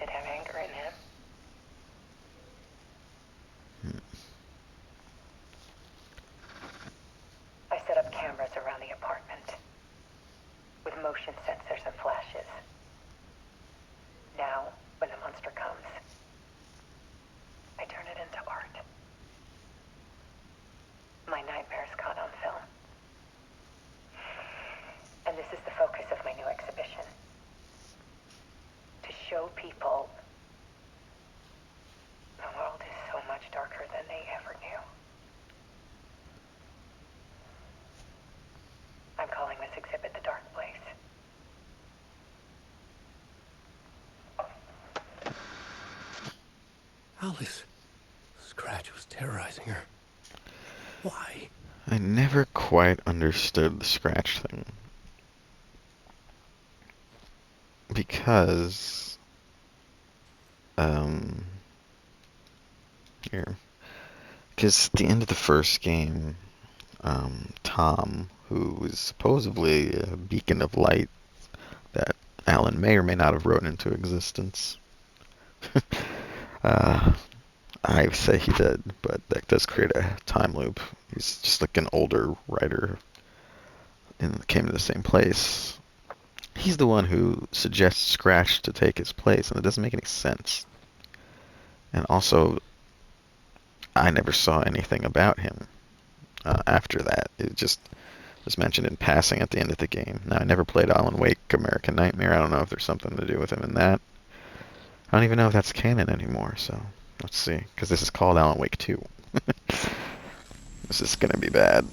did have anger in him. I set up cameras around the apartment with motion sensors and flashes. Now, when the monster comes, I turn it into art. My nightmares caught on film. And this is the focus of my new exhibition. To show people the world is so much darker than they ever knew. I'm calling this exhibit The Dark Place. Alice. Scratch was terrorizing her. Why? I never quite understood the Scratch thing. Because, here. Because at the end of the first game, Tom, who was supposedly a beacon of light that Alan may or may not have wrote into existence. I say he did, but that does create a time loop. He's just like an older writer and came to the same place. He's the one who suggests Scratch to take his place, and it doesn't make any sense. And also, I never saw anything about him after that. It just was mentioned in passing at the end of the game. Now, I never played Alan Wake American Nightmare. I don't know if there's something to do with him in that. I don't even know if that's canon anymore, so let's see. Because this is called Alan Wake 2. This is going to be bad.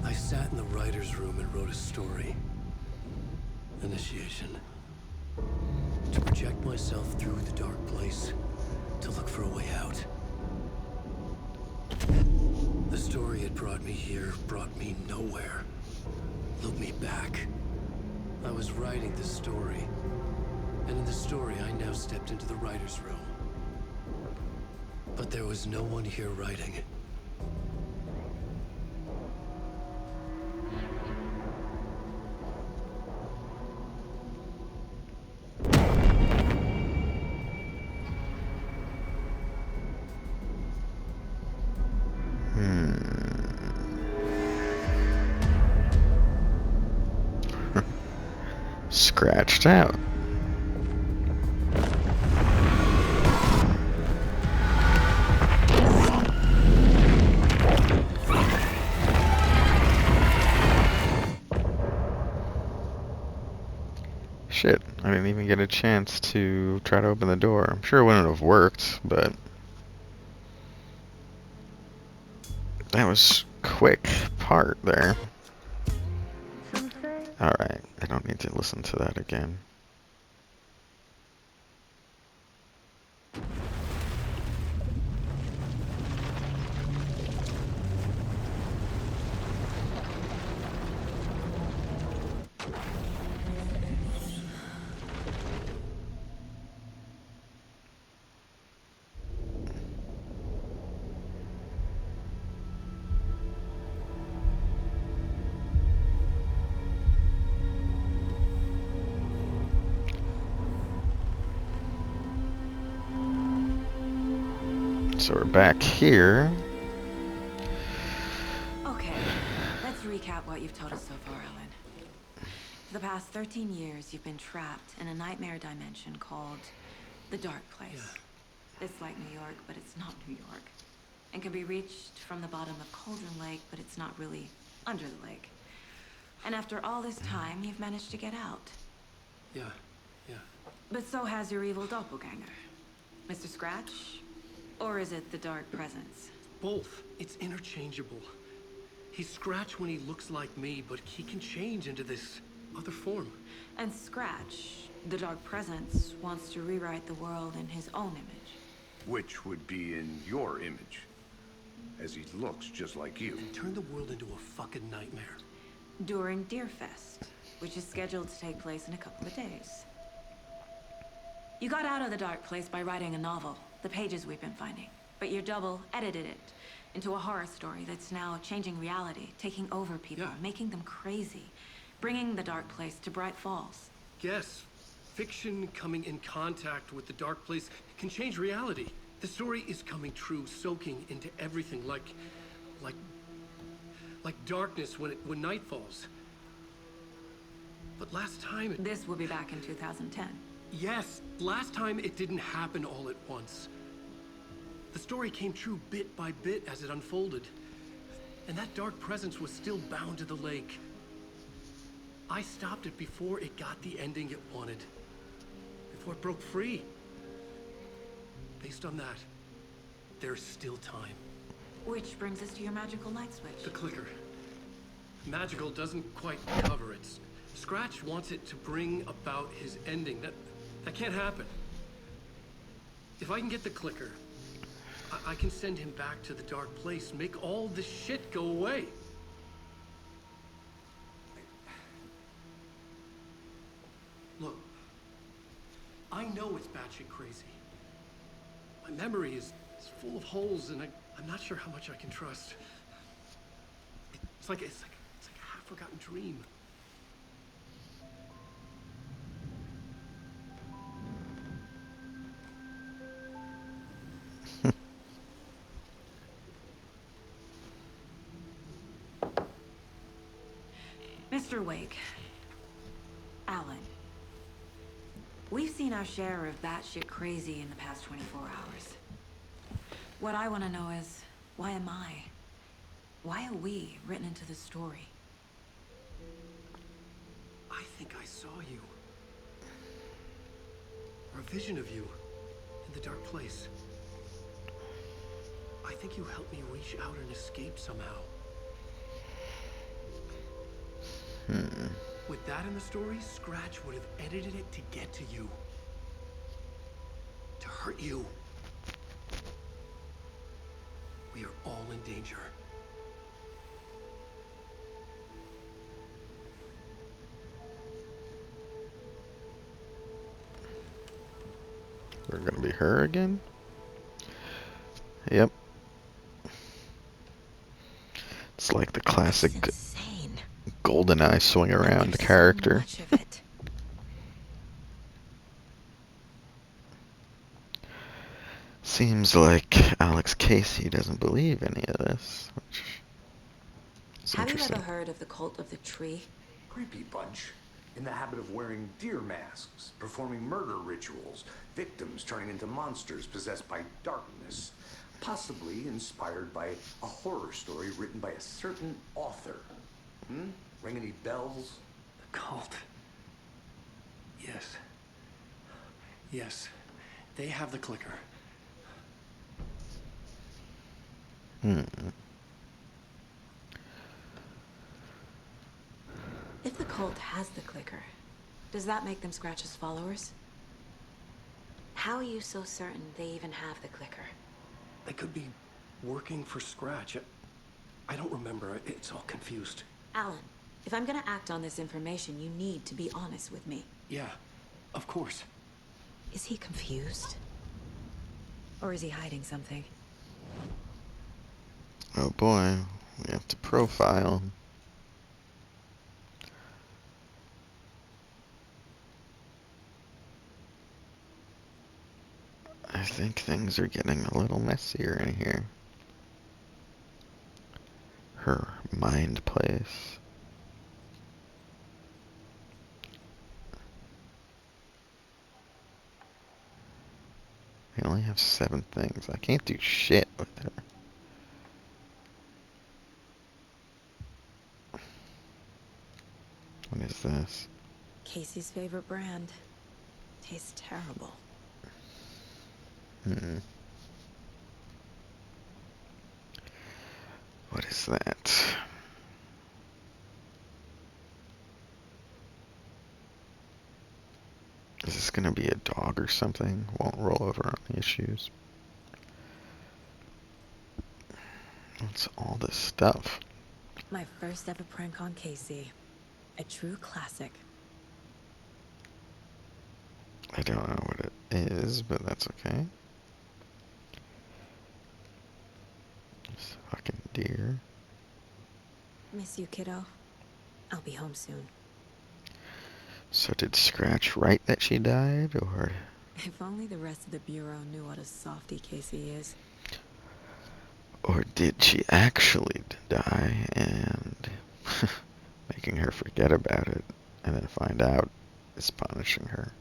I sat in the writer's room and wrote a story. Initiation. To project myself through the dark place, to look for a way out. The story had brought me here, brought me nowhere. Looked me back. I was writing the story. And in the story, I now stepped into the writer's room. But there was no one here writing. Scratched out. Shit, I didn't even get a chance to try to open the door. I'm sure it wouldn't have worked, but that was quick part there. Alright, I don't need to listen to that again. So we're back here. Okay, let's recap what you've told us so far, Ellen. For the past 13 years, you've been trapped in a nightmare dimension called the Dark Place. Yeah. It's like New York, but it's not New York. And can be reached from the bottom of Cauldron Lake, but it's not really under the lake. And after all this time, you've managed to get out. Yeah. But so has your evil doppelganger. Mr. Scratch? Or is it the Dark Presence? Both. It's interchangeable. He's Scratch when he looks like me, but he can change into this other form. And Scratch, the Dark Presence, wants to rewrite the world in his own image. Which would be in your image, as he looks just like you. And turn the world into a fucking nightmare. during Deerfest, which is scheduled to take place in a couple of days. You got out of the dark place by writing a novel, the pages we've been finding, but your double edited it into a horror story that's now changing reality, taking over people, Yeah. making them crazy, bringing the dark place to Bright Falls. Yes, fiction coming in contact with the dark place can change reality. The story is coming true, soaking into everything like darkness when night falls. But last time This will be back in 2010. yes, last time it didn't happen all at once. The story came true bit by bit as it unfolded. And that dark presence was still bound to the lake. I stopped it before it got the ending it wanted. Before it broke free. Based on that, there's still time. Which brings us to your magical light switch. The clicker. Magical doesn't quite cover it. Scratch wants it to bring about his ending. That can't happen. If I can get the clicker, I can send him back to the dark place, make all this shit go away. Look, I know it's batshit crazy. My memory is full of holes, and I'm not sure how much I can trust. It's like a half-forgotten dream. Mr. Wake. Alan. We've seen our share of batshit crazy in the past 24 hours. What I want to know is, why am I? Why are we written into the story? I think I saw you. Or a vision of you in the dark place. I think you helped me reach out and escape somehow. With that in the story, Scratch would have edited it to get to you. To hurt you. We are all in danger. We're gonna be her again? Yep. It's like the classic Insane. GoldenEye swing around There's character. So much of it. Seems like Alex Casey doesn't believe any of this, which is Have you interesting. ever heard of the cult of the tree? Creepy bunch. In the habit of wearing deer masks, performing murder rituals, victims turning into monsters possessed by darkness, possibly inspired by a horror story written by a certain author. Ring any bells? The cult. Yes. Yes. They have the clicker. If the cult has the clicker, does that make them Scratch's followers? How are you so certain they even have the clicker? They could be working for Scratch. I don't remember. It's all confused. Alan, if I'm gonna act on this information, you need to be honest with me. Yeah, of course. Is he confused? Or is he hiding something? Oh boy, we have to profile. I think things are getting a little messier in here. Her mind place. I only have 7 things. I can't do shit with her. What is this? Casey's favorite brand. Tastes terrible. What is that? Is this gonna be a dog or something? Won't roll over on the issues. What's all this stuff? My first ever prank on Casey. A true classic. I don't know what it is, but that's okay. This fucking deer. Miss you, kiddo. I'll be home soon. So did Scratch write that she died, or... If only the rest of the Bureau knew what a softie Casey is. Or did she actually die and making her forget about it and then find out is punishing her?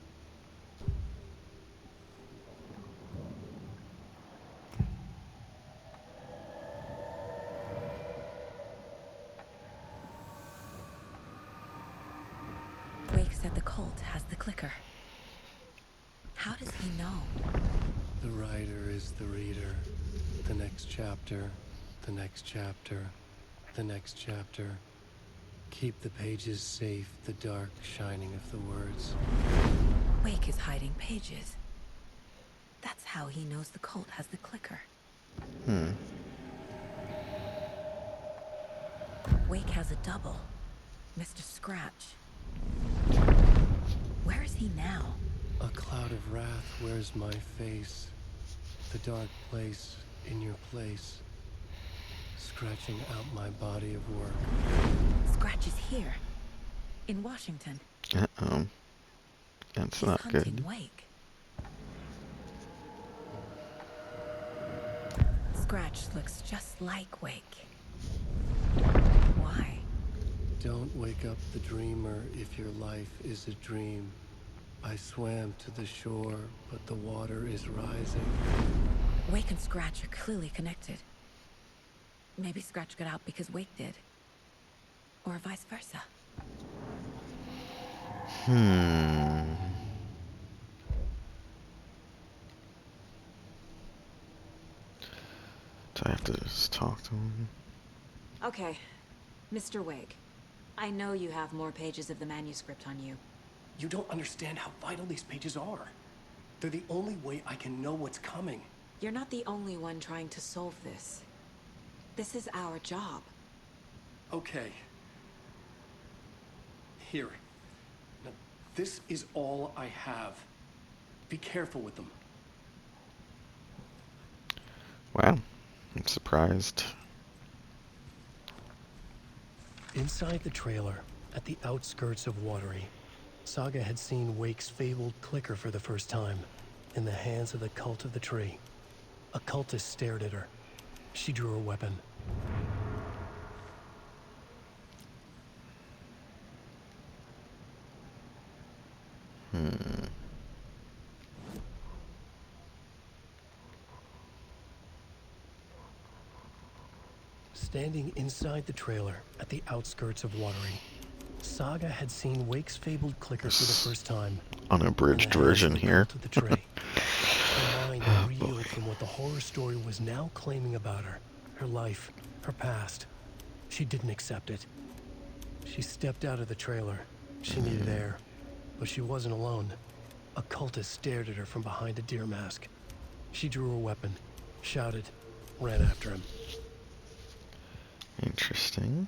Wake said the cult has the clicker. How does he know? The writer is the reader. The next chapter, the next chapter, the next chapter. Keep the pages safe, the dark shining of the words. Wake is hiding pages. That's how he knows the cult has the clicker. Wake has a double. Mr. Scratch. Where is he now? A cloud of wrath wears my face. The dark place in your place. Scratching out my body of work. Scratch is here. In Washington. Uh-oh. That's He's not hunting good. Wake. Scratch looks just like Wake. Why? Don't wake up the dreamer if your life is a dream. I swam to the shore, but the water is rising. Wake and Scratch are clearly connected. Maybe Scratch got out because Wake did. Or vice versa. Do I have to just talk to him? Okay, Mr. Wake. I know you have more pages of the manuscript on you. You don't understand how vital these pages are. They're the only way I can know what's coming. You're not the only one trying to solve this. This is our job. Okay. Here. Now, this is all I have. Be careful with them. Wow. I'm surprised. Inside the trailer, at the outskirts of Watery, Saga had seen Wake's fabled clicker for the first time, in the hands of the Cult of the Tree. A cultist stared at her. She drew her weapon. Standing inside the trailer at the outskirts of Watery, Saga had seen Wake's fabled clicker for the first time. Unabridged version here. Of the tray. Her mind reeled from what the horror story was now claiming about her. Her life, her past. She didn't accept it. She stepped out of the trailer. She needed air. But she wasn't alone. A cultist stared at her from behind a deer mask. She drew her weapon, shouted, ran after him. Interesting.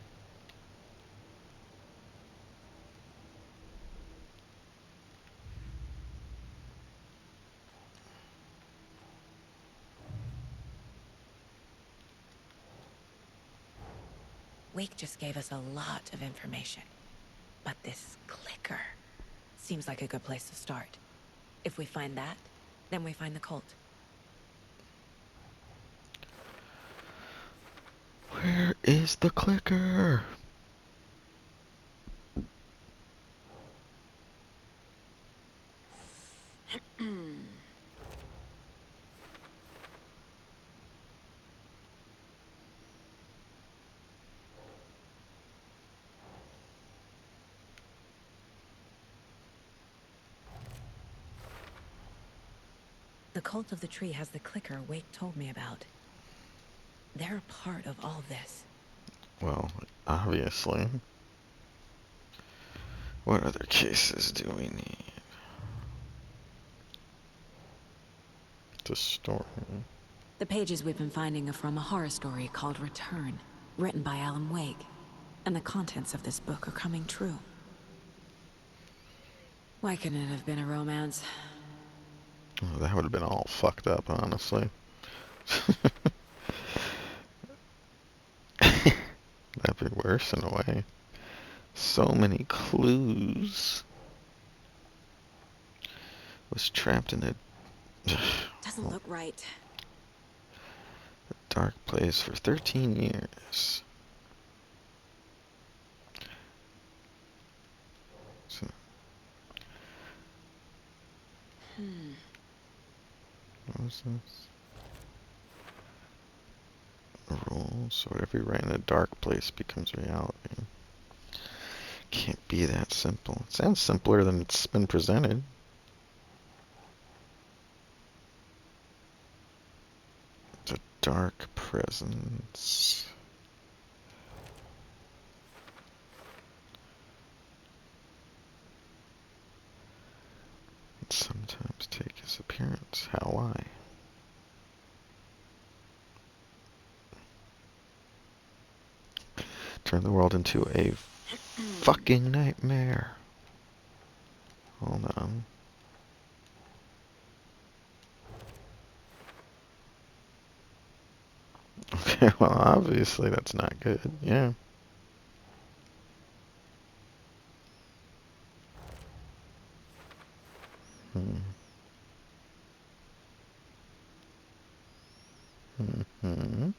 Wake just gave us a lot of information. But this clicker seems like a good place to start. If we find that, then we find the cult. Where is the clicker? The Cult of the Tree has the clicker Wake told me about. They're a part of all this. Well, obviously. What other cases do we need? The story. The pages we've been finding are from a horror story called Return, written by Alan Wake. And the contents of this book are coming true. Why couldn't it have been a romance? Oh, that would have been all fucked up, honestly. That'd be worse in a way. So many clues. Was trapped in a Doesn't look right. dark place for 13 years. So, what was this? Rules. Whatever you write in a dark place becomes reality. Can't be that simple. It sounds simpler than it's been presented. The dark presence. It sometimes take his appearance. How why? Turn the world into a fucking nightmare. Hold on. Okay, well, obviously that's not good. Yeah. Hmm. Hmm.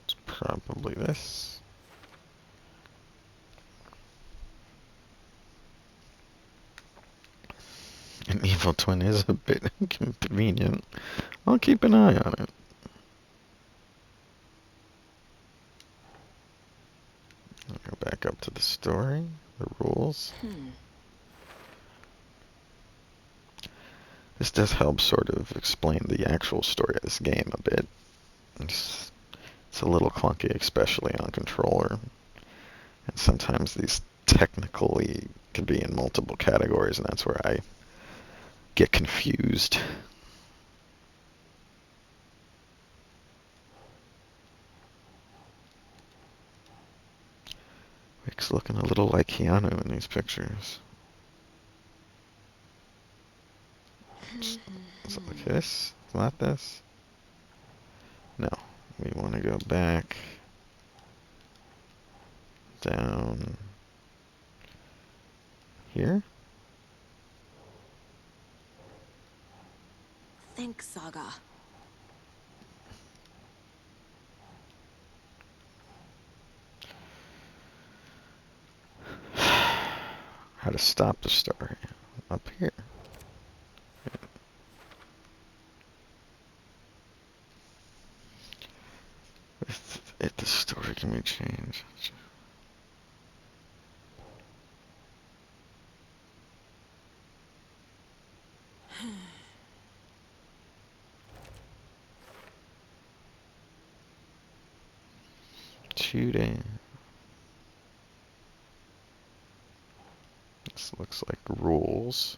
It's probably this. An evil twin is a bit inconvenient. I'll keep an eye on it. I'll go back up to the story, the rules. This does help sort of explain the actual story of this game a bit. It's a little clunky, especially on controller. And sometimes these technically can be in multiple categories, and that's where I get confused. Rick's looking a little like Keanu in these pictures. Is it like this? It's not this? No. We want to go back. Down. Here? Think Saga. How to stop the story. Up here. If the story can be changed. Shooting. This looks like rules.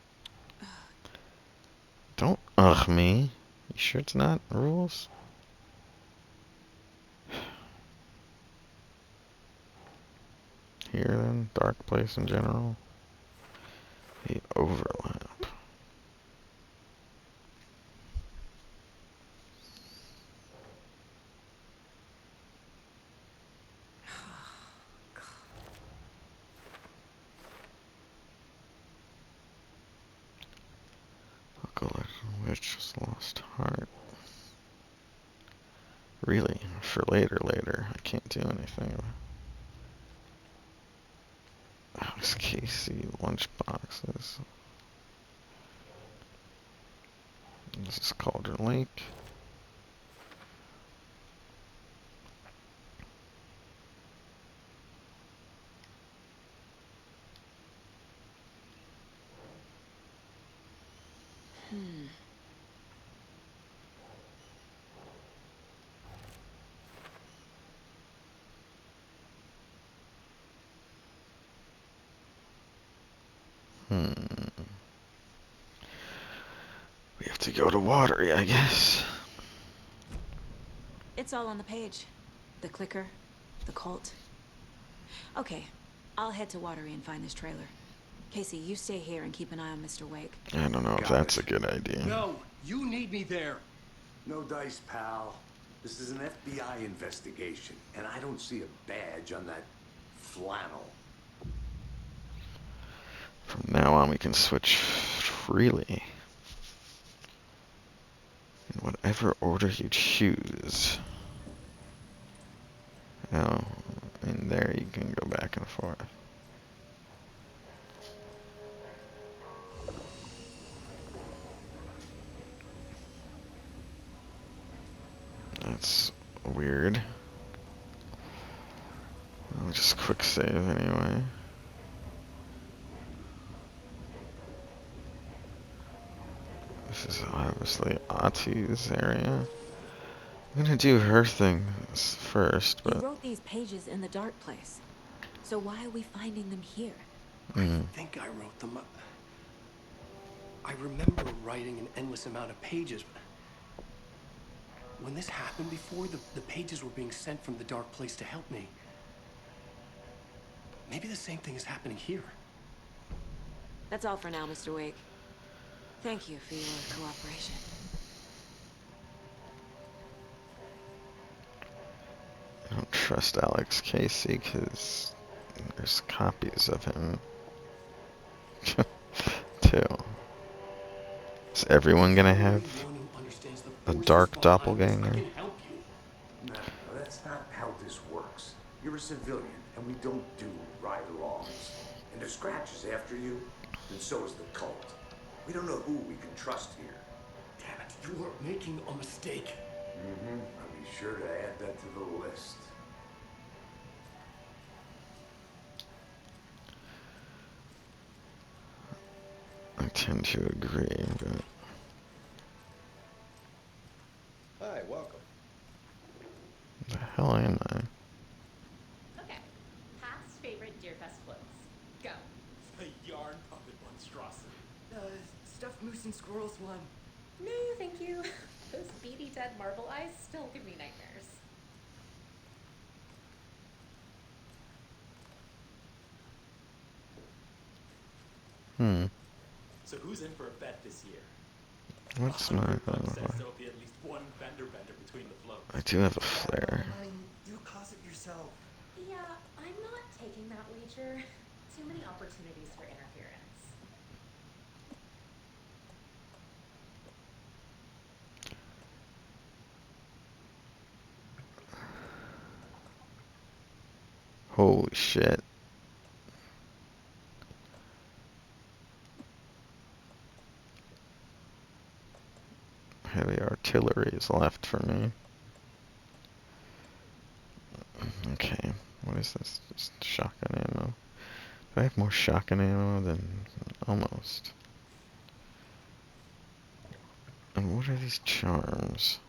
Don't ugh me. You sure it's not rules? Here then, dark place in general. The overlap. Buckle witch's lost heart. Really? For later. I can't do anything. Alex Casey lunch boxes. This is Calder Lake. We have to go to Watery, I guess. It's all on the page. The clicker, the cult. Okay, I'll head to Watery and find this trailer. Casey, you stay here and keep an eye on Mr. Wake. I don't know if that's a good idea. No, you need me there. No dice, pal. This is an FBI investigation, and I don't see a badge on that flannel. From now on, we can switch freely. In whatever order you choose. Oh, in there you can go back and forth. That's weird. I'll just quick save anyway. This is obviously Ati's area. I'm gonna do her thing first, You but wrote these pages in the dark place. So why are we finding them here? I think I wrote them up. I remember writing an endless amount of pages. When this happened before, the pages were being sent from the dark place to help me. Maybe the same thing is happening here. That's all for now, Mr. Wake. Thank you for your cooperation. I don't trust Alex Casey because there's copies of him too. Is everyone gonna have One who understands the a forces dark behind this. I doppelganger? can help you. No, that's not how this works. You're a civilian, and we don't do ride-alongs. And if Scratch is after you, then so is the cult. We don't know who we can trust here. Damn it, you are making a mistake. I'll be sure to add that to the list. I tend to agree, but Hi, welcome. the hell am I? Okay. Past favorite Deerfest floats. Go. The yarn puppet monstrosity. Stuffed moose and squirrels one. No, thank you. Those beady dead marble eyes still give me nightmares. So who's in for a bet this year? What's my... $100 says there'll be at least one fender bender between the floats. I do have a flare. Do closet yourself. Yeah, I'm not taking that wager. Too many opportunities for interference. Holy shit. Heavy artillery is left for me. Okay, what is this? Just shotgun ammo. Do I have more shotgun ammo than... almost. And what are these charms?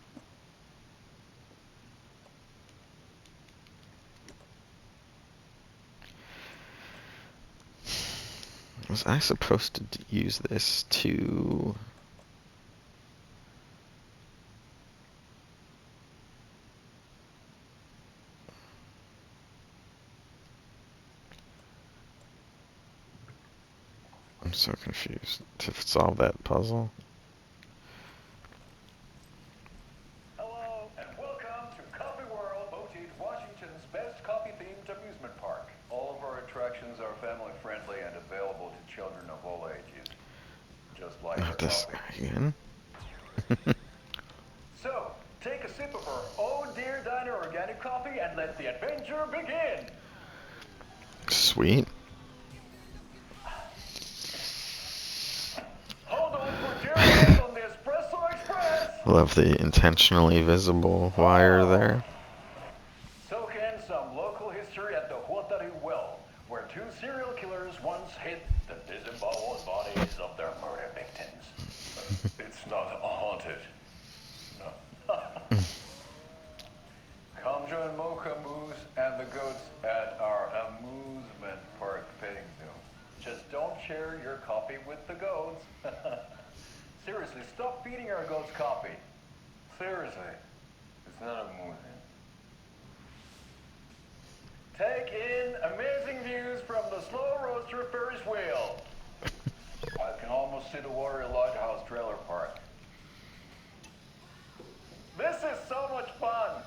Was I supposed to use this to... I'm so confused. To solve that puzzle? Hello, and welcome to Coffee World, voted Washington's best coffee-themed amusement park. All of our attractions are family-friendly and available to children of all ages. Just like our Not this coffee. again? So, take a sip of our Oh Dear Diner organic coffee and let the adventure begin! Sweet. Hold on for dear life on the Espresso Express! Love the intentionally visible wire there. Soak in some local history at the Huatari Well, where two serial killers once hid the disemboweled bodies of their murder victims. It's not haunted. No. Come join Mocha Moose and the goats at our amusement park petting zoo. Just don't share your copy with the goats. Seriously, stop feeding our goats copy. Seriously, it's not amusing. Take in amazing views from the slow roaster Ferris wheel. I can almost see the Warrior Lighthouse trailer park. This is so much fun.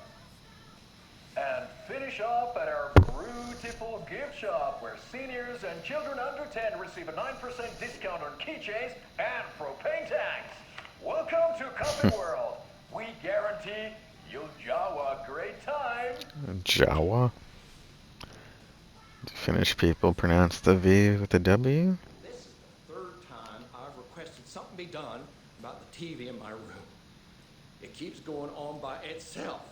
And finish off at our beautiful gift shop where seniors and children under 10 receive a 9% discount on keychains and propane tanks. Welcome to Coffee World. We guarantee you'll Jawa a great time. Jawa? Do Finnish people pronounce the V with a W? This is the third time I've requested something be done about the TV in my room. It keeps going on by itself.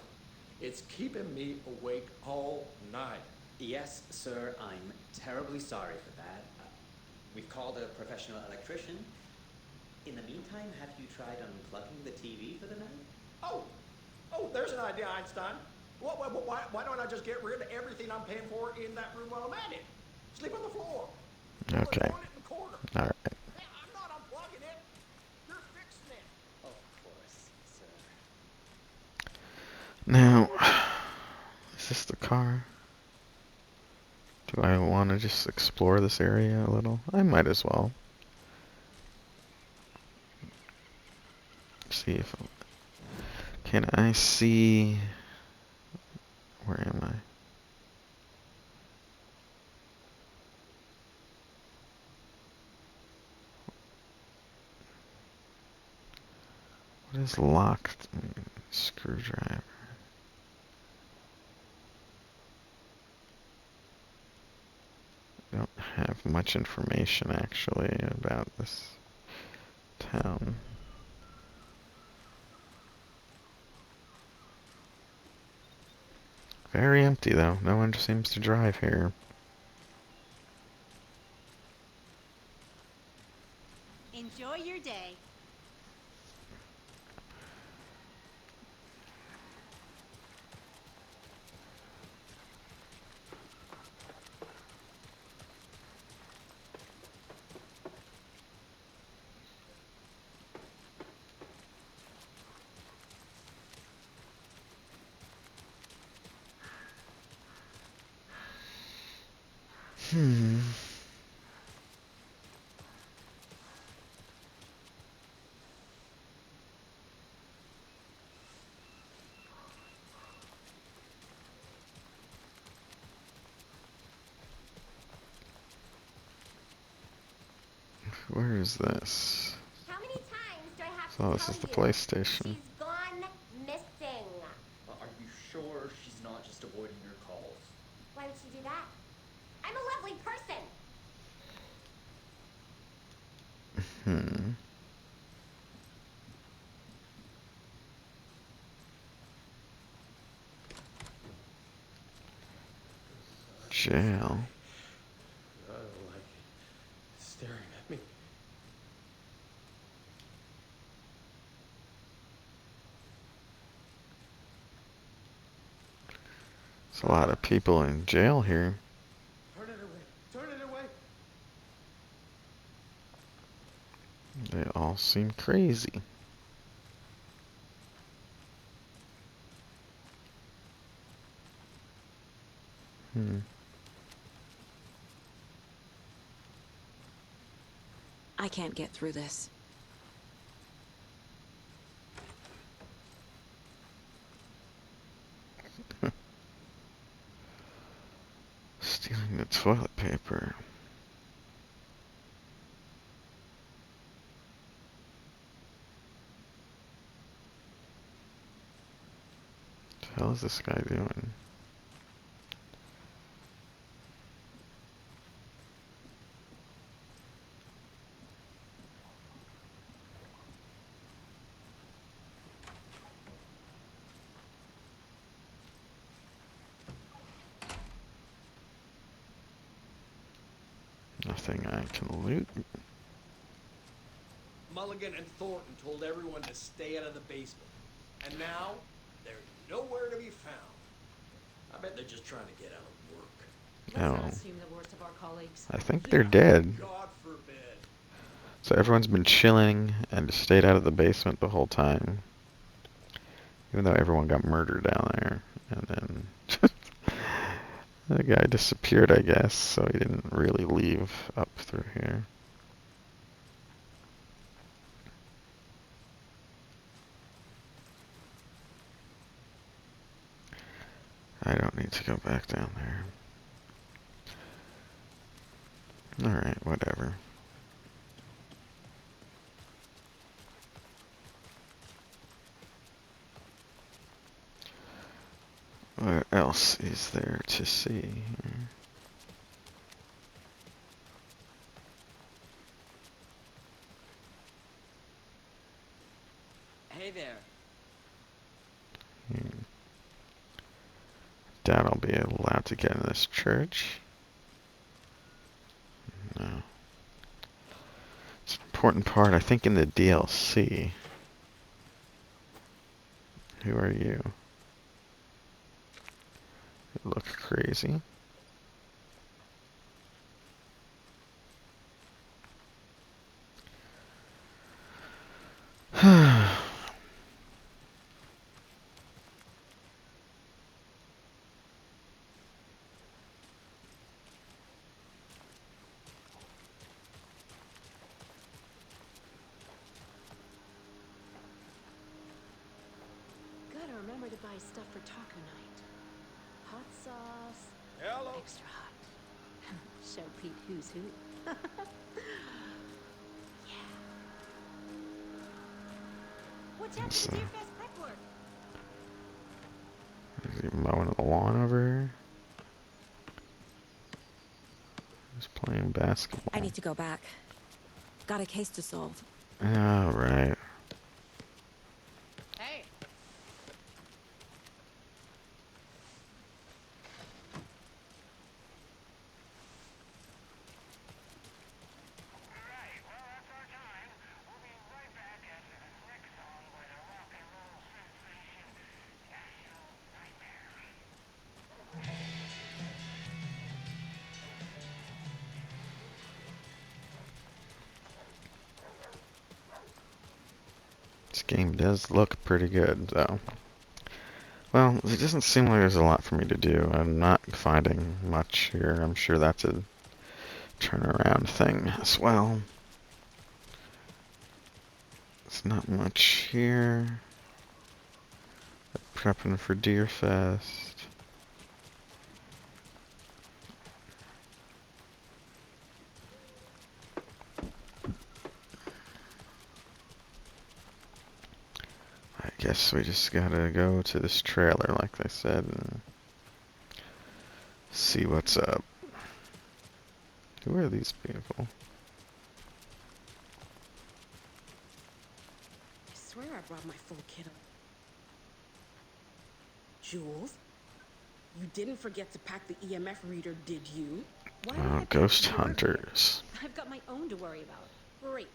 It's keeping me awake all night. Yes, sir, I'm terribly sorry for that. We've called a professional electrician. In the meantime, have you tried unplugging the TV for the night? Oh, there's an idea, Einstein. Why don't I just get rid of everything I'm paying for in that room while I'm at it? Sleep on the floor. Okay. Throw it in the corner. All right. Hey, I'm not unplugging it. You're fixing it. Of course, sir. Now, is this the car? Do I want to just explore this area a little? I might as well. See if... Can I see... Where am I? What is locked? Screwdriver. Don't have much information actually about this town. Very empty though. No one seems to drive here. Enjoy your day. Where is this? How many times do I have Oh, to this tell is the you? PlayStation. She's gone missing. Are you sure she's not just avoiding your calls? Why would she do that? I'm a lovely person. Jail. I don't like it. Staring at me. There's a lot of people in jail here. Turn it away. Turn it away. They all seem crazy. I can't get through this. Stealing the toilet paper. What the hell is this guy doing? Nothing I can loot. Mulligan and Thornton told everyone to stay out of the basement. And now, they're nowhere to be found. I bet they're just trying to get out of work. Let's not assume the worst of our colleagues. I think they're dead. God forbid. So everyone's been chilling and just stayed out of the basement the whole time. Even though everyone got murdered down there. And then the guy disappeared, I guess, so he didn't really leave up through here. I don't need to go back down there. Alright, whatever. What else is there to see here? Hey there. Doubt I'll be allowed to get in this church. No. It's an important part, I think, in the DLC. Who are you? You look crazy. Gotta remember to buy stuff for taco night. Hot sauce. Hello. Extra hot. Show Pete who's who. Yeah. What's happened to Deer Fest prep work? Is he mowing the lawn over here? He's playing basketball. I need to go back. Got a case to solve. Alright. Hey. This game does look pretty good, though. Well, it doesn't seem like there's a lot for me to do. I'm not finding much here. I'm sure that's a turnaround thing as well. There's not much here. Prepping for Deer Fest. I guess we just gotta go to this trailer, like they said, and see what's up. Who are these people? I swear I brought my full kit up. Jules? You didn't forget to pack the EMF reader, did you? Why did I Oh, pack ghost your hunters. gear? I've got my own to worry about. Great.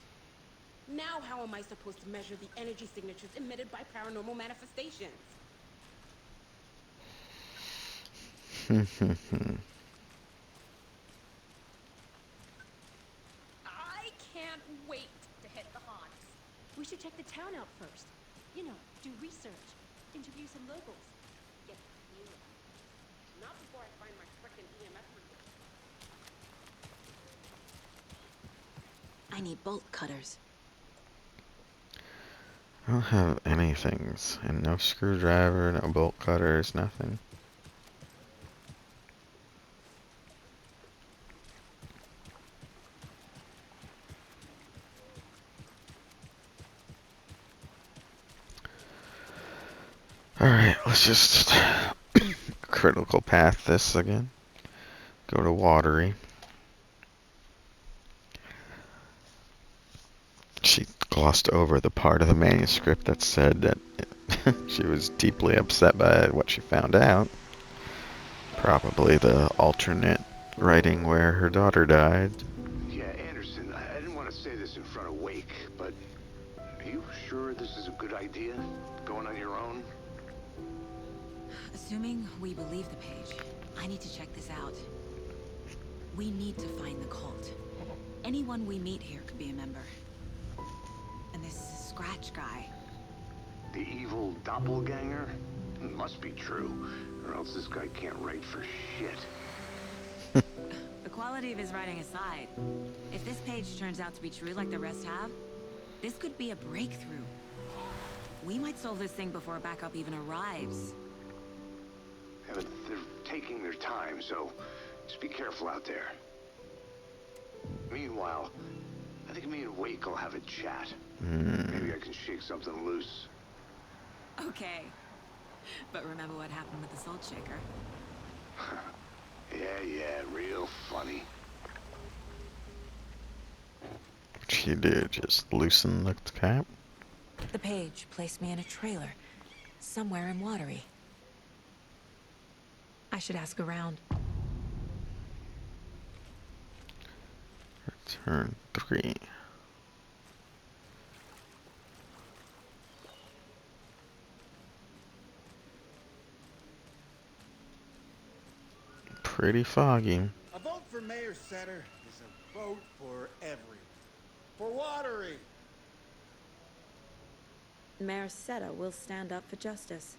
Now how am I supposed to measure the energy signatures emitted by paranormal manifestations? I can't wait to hit the haunts. We should check the town out first. You know, do research, interview some locals. Get you. Not before I find my frickin' EMF reader. I need bolt cutters. I don't have anything, and no screwdriver, no bolt cutters, nothing. Alright, let's just critical path this again. Go to Watery. She glossed over the part of the manuscript that said that she was deeply upset by what she found out. Probably the alternate writing where her daughter died. Yeah, Anderson, I didn't want to say this in front of Wake, but are you sure this is a good idea? Going on your own? Assuming we believe the page, I need to check this out. We need to find the cult. Anyone we meet here could be a member. And this Scratch guy. The evil doppelganger? Must be true, or else this guy can't write for shit. The quality of his writing aside, if this page turns out to be true like the rest have, this could be a breakthrough. We might solve this thing before backup even arrives. Yeah, but they're taking their time, so just be careful out there. Meanwhile, I think me and Wake will have a chat. Maybe I can shake something loose. Okay. But remember what happened with the Salt Shaker? Yeah, real funny. What she do? Just loosen the cap? The page placed me in a trailer, somewhere in Watery. I should ask around. Turn 3. Pretty foggy. A vote for Mayor Setter is a vote for everyone. For Watery. Mayor Seta will stand up for justice.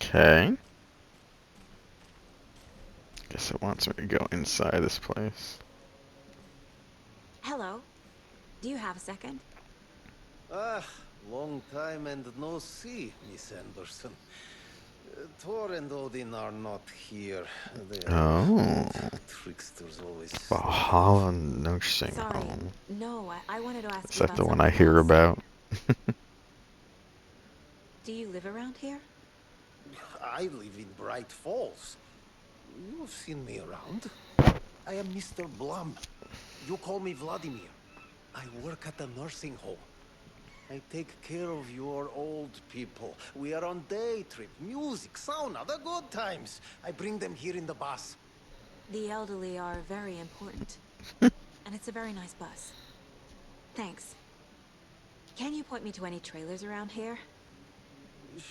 Okay. Guess it wants me to go inside this place. Hello. Do you have a second? Ah, long time and no see, Miss Anderson. Thor and Odin are not here. They are tricksters always. Valhalla nursing Sorry. home. No, I wanted to ask Is you that about the one I something hear else. about? Do you live around here? I live in Bright Falls. You've seen me around. I am Mr. Blum. You call me Vladimir. I work at the nursing home. I take care of your old people. We are on day trip, music, sauna, the good times. I bring them here in the bus. The elderly are very important. And it's a very nice bus. Thanks. Can you point me to any trailers around here?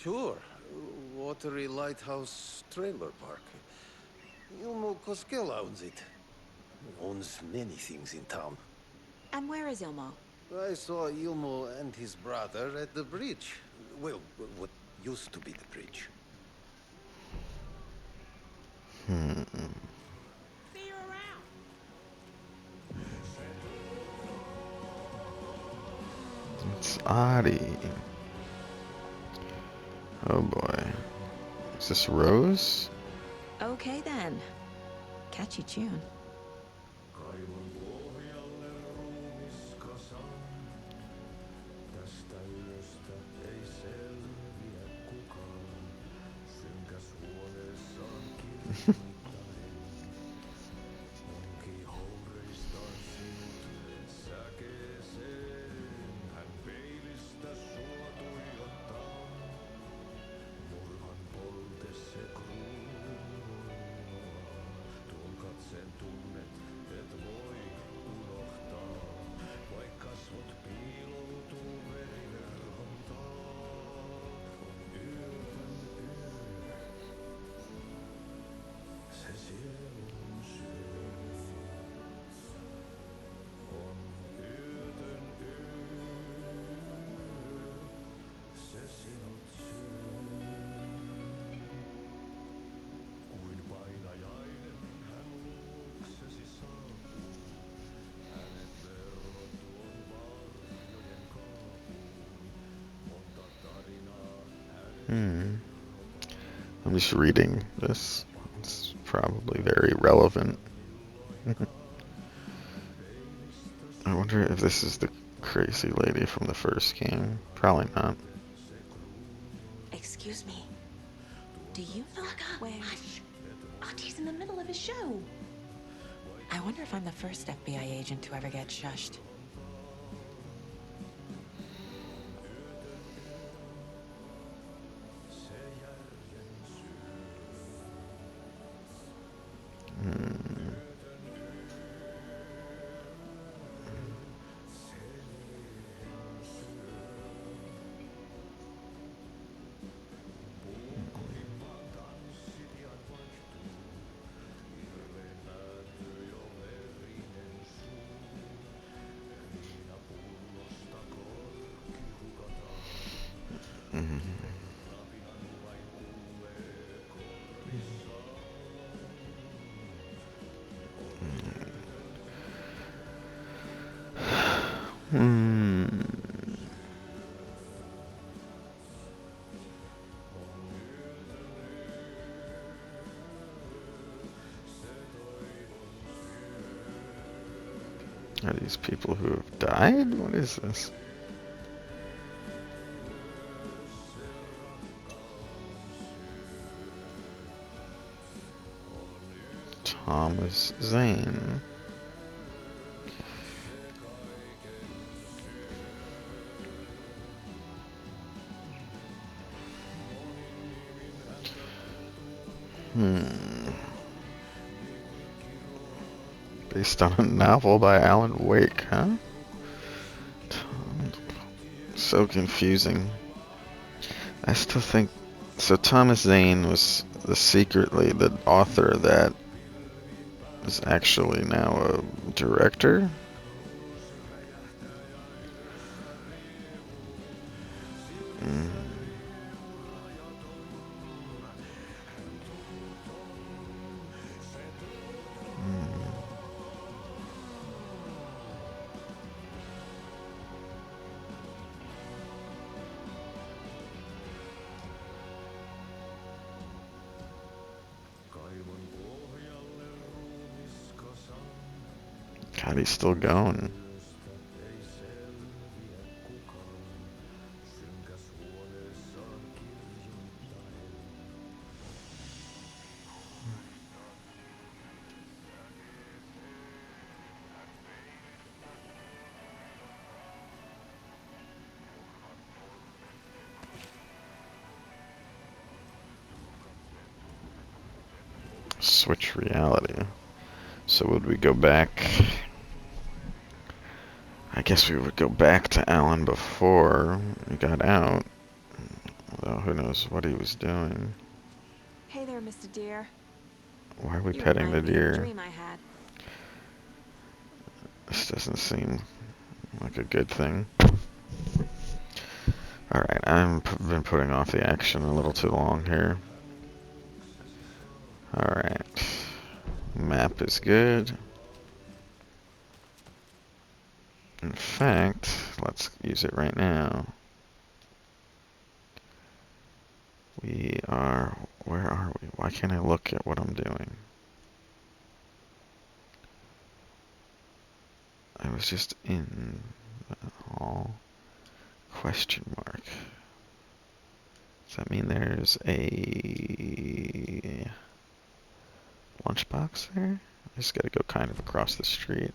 Sure. Watery Lighthouse Trailer Park. Ilmo Koskela owns it. Owns many things in town. And where is Ilmo? I saw Ilmo and his brother at the bridge. Well, what used to be the bridge. See you around. It's Adi. Oh boy. Is this Rose? Okay then. Catchy tune. I'm just reading this. It's probably very relevant. I wonder if this is the crazy lady from the first game. Probably not. Excuse me. Do you know where... Hush! Artie's in the middle of his show. I wonder if I'm the first FBI agent to ever get shushed. Hmm. Are these people who have died? What is this? Thomas Zane. Based on a novel by Alan Wake, huh? So confusing. I still think so. Thomas Zane was secretly the author that is actually now a director. Mm. God, he's still going. Switch reality. So would we go back? I guess we would go back to Alan before he got out. Although who knows what he was doing. Hey there, Mr. Deer. Why are we You petting the remind me of a deer? dream I had. This doesn't seem like a good thing. Alright, I've been putting off the action a little too long here. Alright. Map is good. In fact, let's use it right now. We are... Where are we? Why can't I look at what I'm doing? I was just in the hall. Question mark. Does that mean there's a lunchbox there? I just gotta go kind of across the street.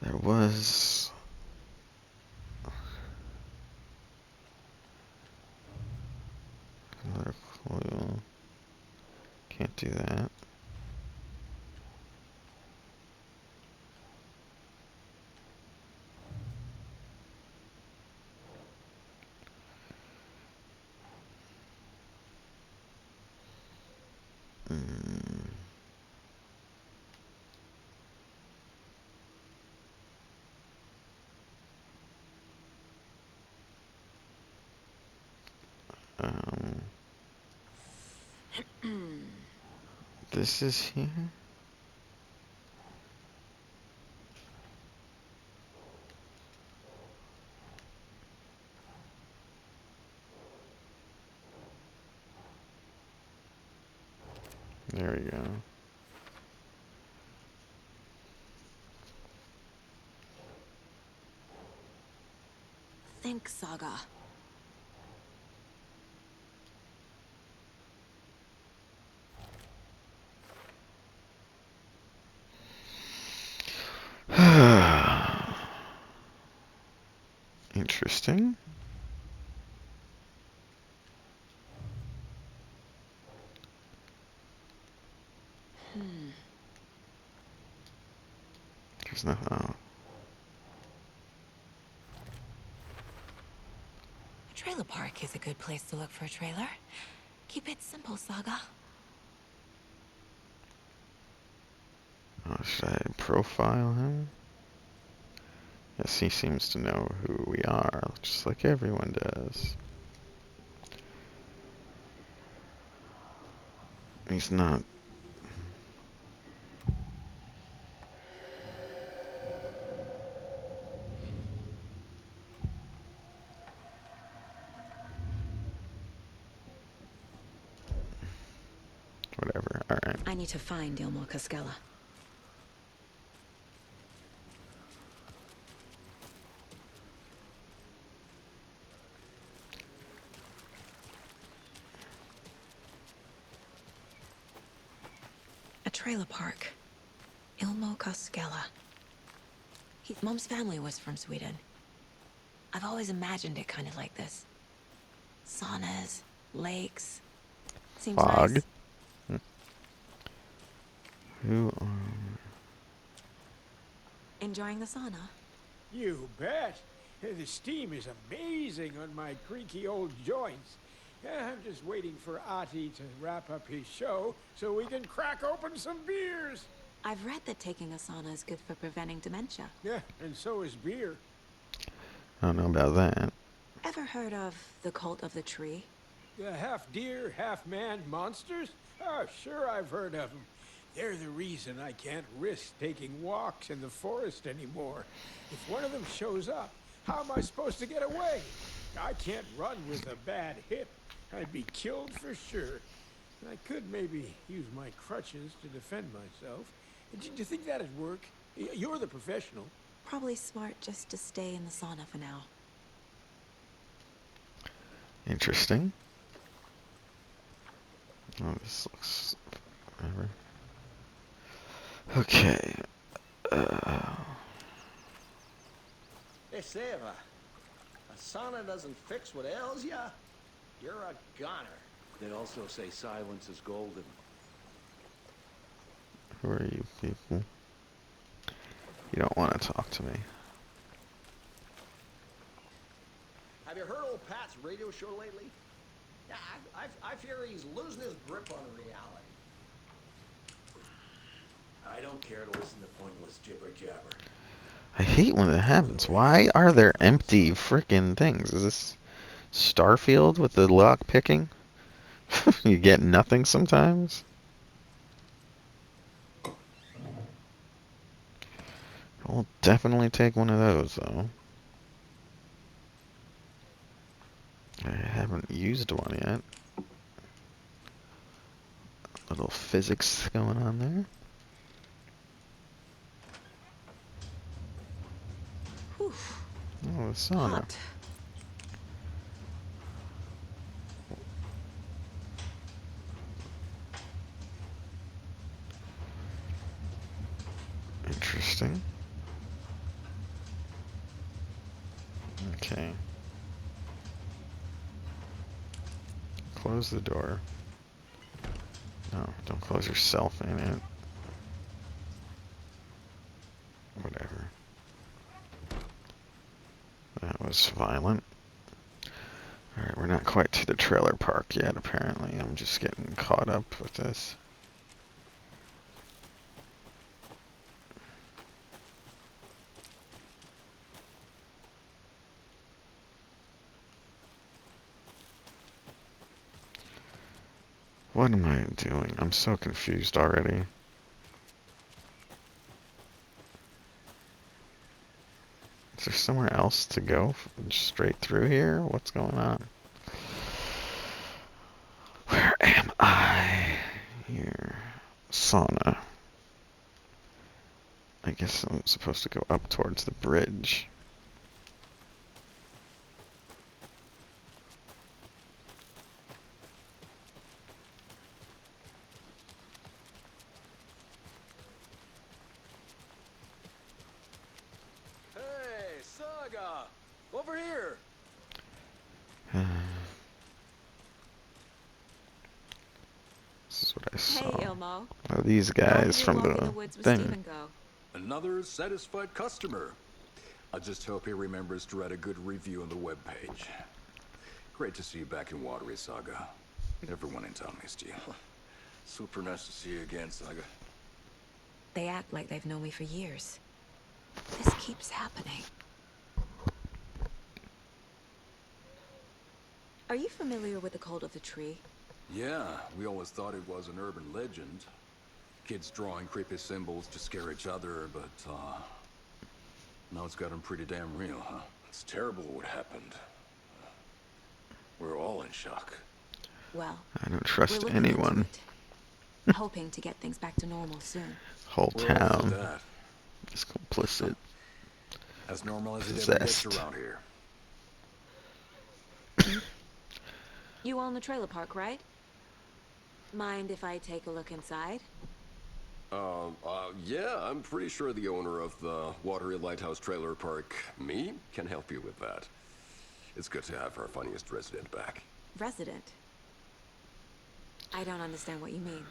There was... another clue. Can't do that. Mm. This is here? There we go. Think, Saga. Interesting. There's no... Oh. A trailer park is a good place to look for a trailer. Keep it simple, Saga. Oh, should I profile him? Yes, he seems to know who we are, just like everyone does. He's not... whatever. Alright. I need to find Ilmo Cascella. A trailer park. Ilmo Cascella. Mom's family was from Sweden. I've always imagined it kind of like this. Saunas, lakes. Seems Fog. nice. Who Enjoying the sauna? You bet. The steam is amazing on my creaky old joints. I'm just waiting for Ati to wrap up his show so we can crack open some beers. I've read that taking a sauna is good for preventing dementia. Yeah, and so is beer. I don't know about that. Ever heard of the cult of the tree? Half deer, half man monsters? Oh, sure I've heard of them. They're the reason I can't risk taking walks in the forest anymore. If one of them shows up, how am I supposed to get away? I can't run with a bad hip. I'd be killed for sure. I could maybe use my crutches to defend myself. Do you think that'd work? You're the professional. Probably smart just to stay in the sauna for now. Interesting. Oh, this looks... whatever. Okay. Hey, Seva, a sauna doesn't fix what ails ya? You're a goner. They also say silence is golden. Who are you people? You don't want to talk to me. Have you heard old Pat's radio show lately? Yeah, I fear he's losing his grip on reality. I don't care to listen to pointless jibber jabber. I hate when that happens. Why are there empty freaking things? Is this Starfield with the lock picking? You get nothing sometimes? I'll definitely take one of those, though. I haven't used one yet. A little physics going on there. Whew. Oh, the sauna. Hot. Interesting. Okay. Close the door. No, don't close yourself in it. Whatever. That was violent. Alright, we're not quite to the trailer park yet, apparently. I'm just getting caught up with this. What am I doing? I'm so confused already. Is there somewhere else to go? Straight through here? What's going on? Where am I? Here. Sauna. I guess I'm supposed to go up towards the bridge. Hey, Saga! Over here! This is what I saw. Hey, Ilmo. Oh, these guys from the thing. Another satisfied customer. I just hope he remembers to write a good review on the webpage. Great to see you back in Watery, Saga. Everyone in town missed you. Super nice to see you again, Saga. They act like they've known me for years. This keeps happening. Are you familiar with the cult of the tree? Yeah, we always thought it was an urban legend. Kids drawing creepy symbols to scare each other, but, now it's gotten pretty damn real, huh? It's terrible what happened. We're all in shock. Well, I don't trust anyone. hoping to get things back to normal soon. Whole We're all for town that. is complicit. As normal as it ever gets Possessed. around here. You own the trailer park, right? Mind if I take a look inside? Yeah, I'm pretty sure the owner of the Watery Lighthouse Trailer Park, me, can help you with that. It's good to have our funniest resident back. Resident? I don't understand what you mean.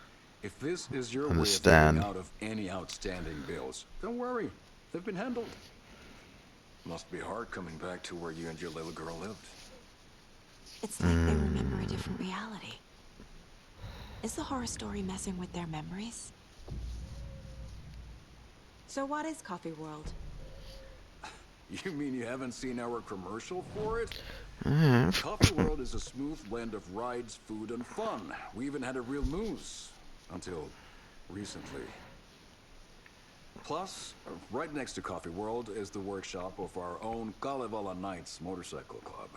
If this is your way of Understand. getting out of any outstanding bills, don't worry. They've been handled. Must be hard coming back to where you and your little girl lived. It's like they remember a different reality. Is the horror story messing with their memories? So what is Coffee World? You mean you haven't seen our commercial for it? Mm. Coffee World is a smooth blend of rides, food, and fun. We even had a real moose. Until recently. Plus, right next to Coffee World is the workshop of our own Kalevala Knights Motorcycle Club.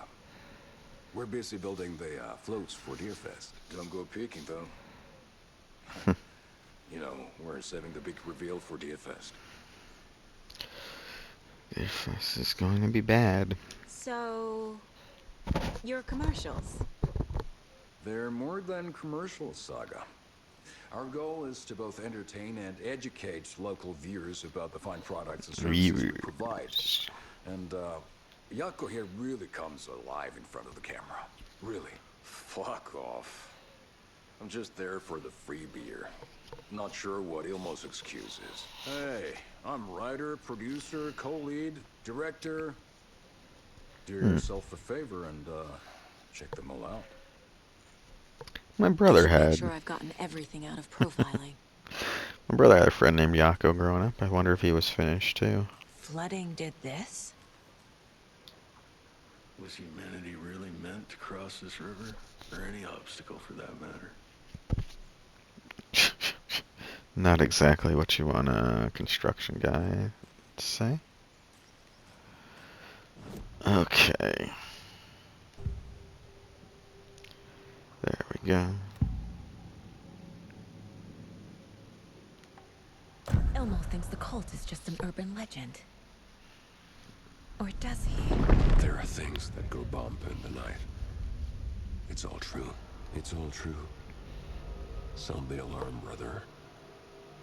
We're busy building the floats for Deerfest. Don't go peeking, though. You know, we're saving the big reveal for Deerfest. This is going to be bad. So... your commercials? They're more than commercials, Saga. Our goal is to both entertain and educate local viewers about the fine products and services we provide. And, Yako here really comes alive in front of the camera. Really. Fuck off. I'm just there for the free beer. Not sure what Ilmo's excuse is. Hey, I'm writer, producer, co-lead, director. Do yourself a favor and, check them all out. My brother Make had. sure I've gotten everything out of profiling. My brother had a friend named Yako growing up. I wonder if he was Finnish too. Flooding did this? Was humanity really meant to cross this river? Or any obstacle for that matter? Not exactly what you want a construction guy to say. Okay. There we go. Ilmo thinks the cult is just an urban legend. Or does he? There are things that go bump in the night. It's all true. It's all true. Sound the alarm, brother.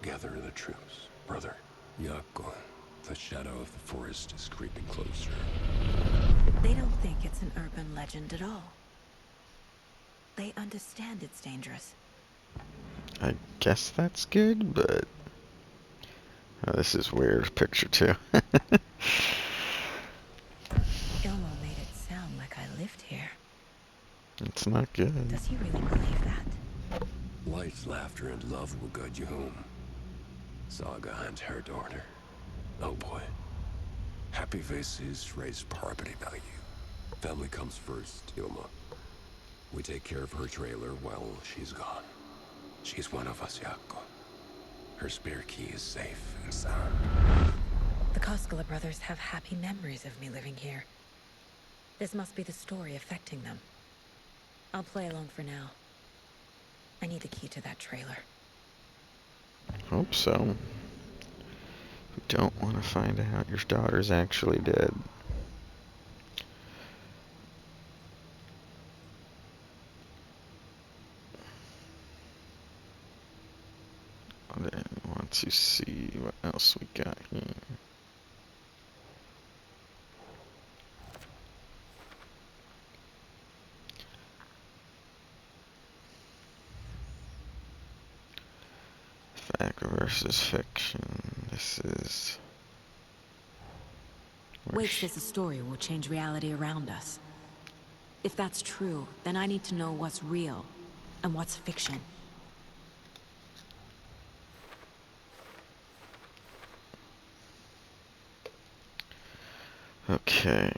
Gather the troops, brother. Yako, the shadow of the forest is creeping closer. They don't think it's an urban legend at all. They understand it's dangerous. I guess that's good, but... Oh, this is weird picture too. Ilmo made it sound like I lived here. It's not good. Does he really believe that? Light, laughter, and love will guide you home. Saga and her daughter. Oh boy. Happy faces raise property value. Family comes first, Ilma. We take care of her trailer while she's gone. She's one of us, Yako. Her spare key is safe and sound. The Koskela brothers have happy memories of me living here. This must be the story affecting them. I'll play along for now. I need the key to that trailer. Hope so. You don't want to find out your daughter's actually dead. Then once you see what else we got here. Fact versus fiction. This is... Wake says a story will change reality around us. If that's true, then I need to know what's real and what's fiction. Okay.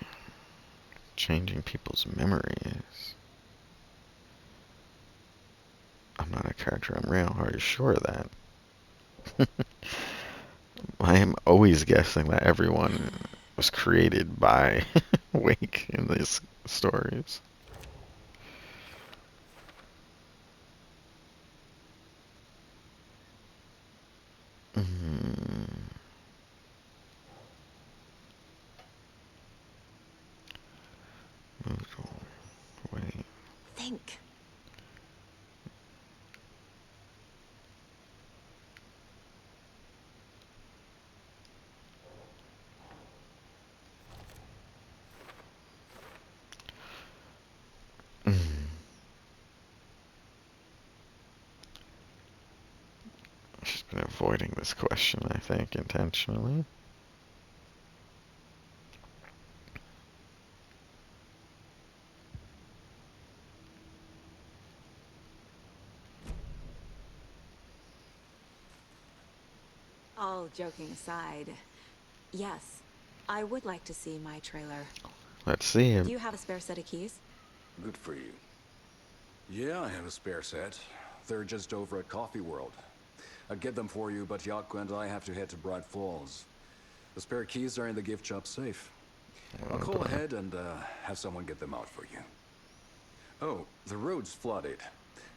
Changing people's memories. I'm not a character, I'm real. Are you sure of that? I am always guessing that everyone was created by Wake in these stories. Wait. Think. She's been avoiding this question, I think, intentionally. All joking aside, yes, I would like to see my trailer. Let's see him. Do you have a spare set of keys? Good for you. Yeah, I have a spare set. They're just over at Coffee World. I'd get them for you, but Yaku and I have to head to Bright Falls. The spare keys are in the gift shop safe. I'll call ahead and have someone get them out for you. Oh, the road's flooded,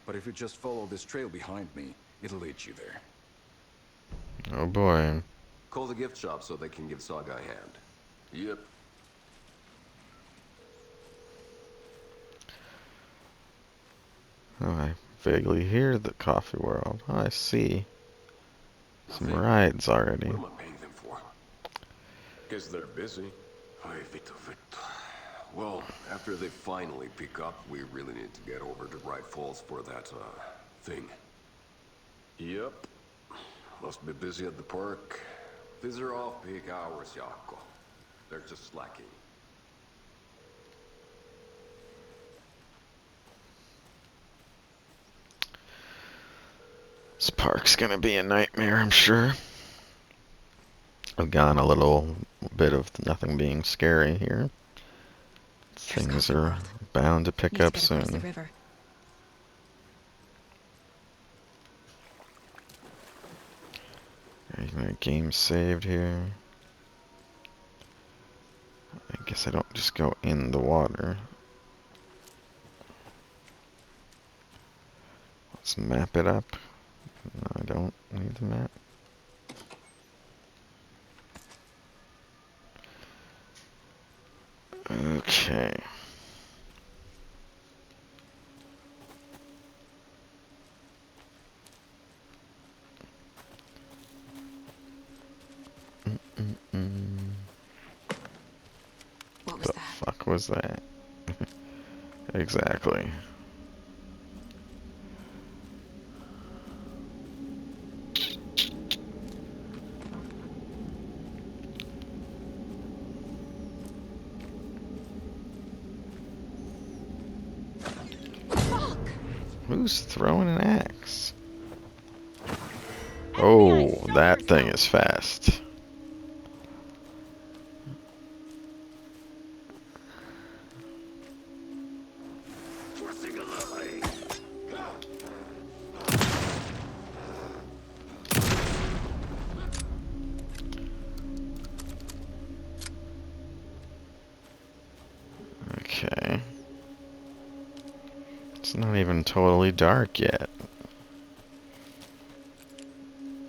but if you just follow this trail behind me, it'll lead you there. Oh boy. Call the gift shop so they can give Saga a hand. Yep. Oh, I vaguely hear the Coffee World. Oh, I see. Some rides already. What am I paying them for? Guess they're busy. Ay, Vito. Well, after they finally pick up, we really need to get over to Bright Falls for that, thing. Yep. Must be busy at the park. These are off-peak hours, Jaakko. They're just slacking. This park's gonna be a nightmare, I'm sure. I've gone a little bit of nothing being scary here. Things are bound to pick up soon. My game saved here. I guess I don't just go in the water. Let's map it up. No, I don't need the map. Okay. What was the that? Fuck was that? Exactly. Who's throwing an axe? Oh, that thing is fast. Okay. It's not even totally dark yet.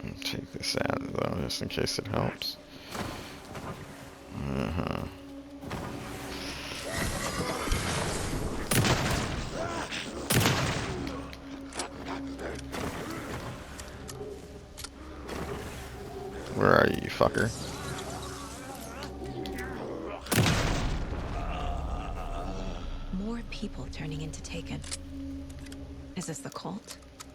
I'll take this out though, just in case it helps. Where are you, fucker? More people turning into Taken. Is this the cult?